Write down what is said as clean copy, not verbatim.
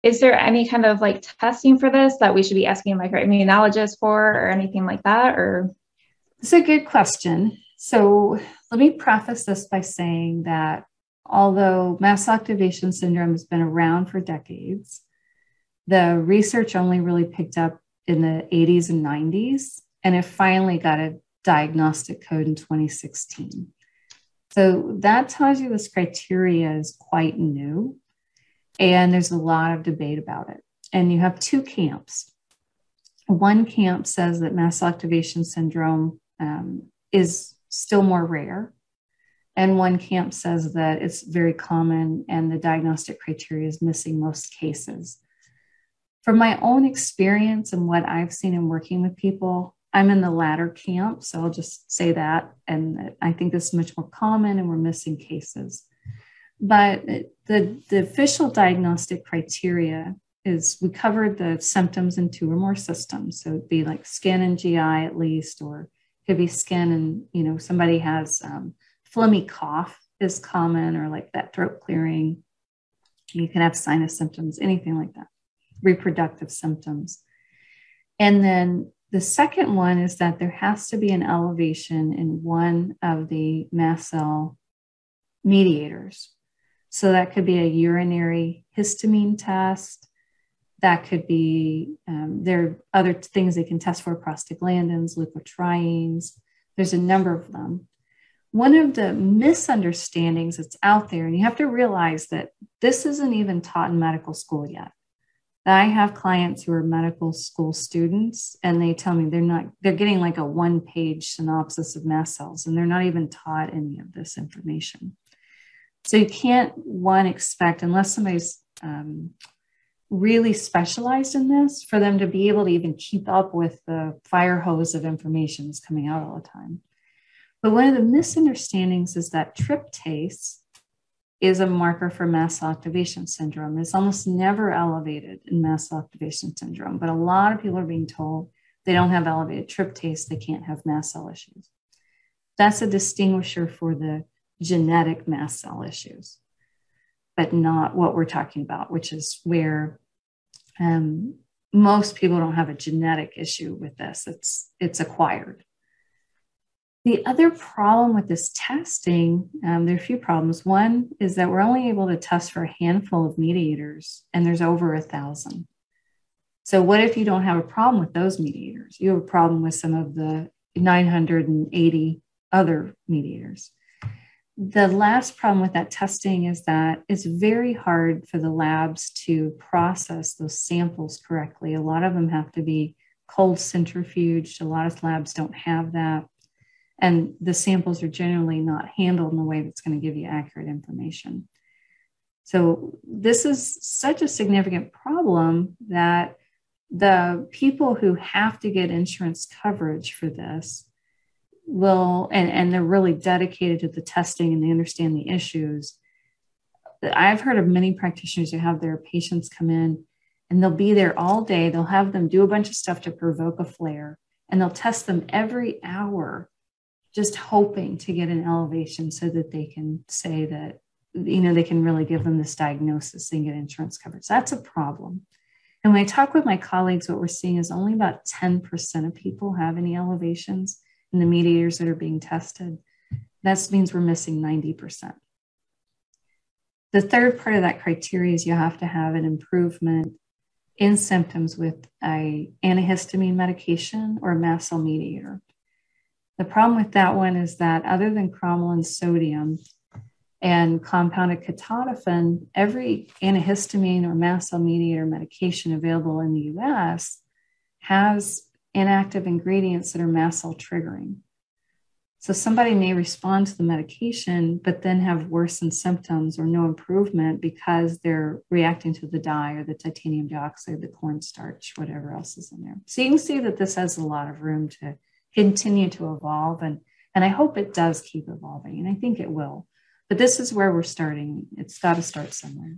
is there any kind of like testing for this that we should be asking like our immunologist for or anything like that? Or It's a good question. So let me preface this by saying that although mast cell activation syndrome has been around for decades, the research only really picked up in the 80s and 90s, and it finally got a diagnostic code in 2016. So that tells you this criteria is quite new, and there's a lot of debate about it. And you have two camps. One camp says that mast cell activation syndrome is still more rare. And one camp says that it's very common and the diagnostic criteria is missing most cases. From my own experience and what I've seen in working with people, I'm in the latter camp. So I'll just say that. And I think this is much more common and we're missing cases. But the official diagnostic criteria is we covered the symptoms in 2 or more systems. So it'd be like skin and GI at least, or it could be skin and, somebody has phlegmy cough is common, or like that throat clearing. You can have sinus symptoms, anything like that, reproductive symptoms. And then the second one is that there has to be an elevation in one of the mast cell mediators. So that could be a urinary histamine test. That could be, there are other things they can test for, prostaglandins, leukotrienes. There's a number of them. One of the misunderstandings that's out there, and you have to realize that this isn't even taught in medical school yet. I have clients who are medical school students, and they tell me they're getting like a 1-page synopsis of mast cells, and they're not even taught any of this information. So you can't, expect, unless somebody's really specialized in this, for them to be able to even keep up with the fire hose of information that's coming out all the time. But one of the misunderstandings is that tryptase is a marker for mast cell activation syndrome. It's almost never elevated in mast cell activation syndrome, but a lot of people are being told they don't have elevated tryptase, they can't have mast cell issues. That's a distinguisher for the genetic mast cell issues, but not what we're talking about, which is where most people don't have a genetic issue with this. It's acquired. The other problem with this testing, there are a few problems. One is that we're only able to test for a handful of mediators, and there's over 1,000. So what if you don't have a problem with those mediators? You have a problem with some of the 980 other mediators. The last problem with that testing is that it's very hard for the labs to process those samples correctly. A lot of them have to be cold centrifuged. A lot of labs don't have that. And the samples are generally not handled in a way that's going to give you accurate information. So this is such a significant problem that the people who have to get insurance coverage for this will, and they're really dedicated to the testing and they understand the issues. I've heard of many practitioners who have their patients come in and they'll be there all day. They'll have them do a bunch of stuff to provoke a flare, and they'll test them every hour, just hoping to get an elevation so that they can say that, they can really give them this diagnosis and get insurance coverage. That's a problem. And when I talk with my colleagues, what we're seeing is only about 10% of people have any elevations in the mediators that are being tested. That means we're missing 90%. The third part of that criteria is you have to have an improvement in symptoms with an antihistamine medication or a mast cell mediator. The problem with that one is that other than cromolyn sodium and compounded ketotifen, every antihistamine or mast cell mediator medication available in the US has inactive ingredients that are mast cell triggering. So somebody may respond to the medication, but then have worsened symptoms or no improvement because they're reacting to the dye or the titanium dioxide, the cornstarch, whatever else is in there. So you can see that this has a lot of room to continue to evolve. And I hope it does keep evolving. And I think it will. But this is where we're starting. It's got to start somewhere.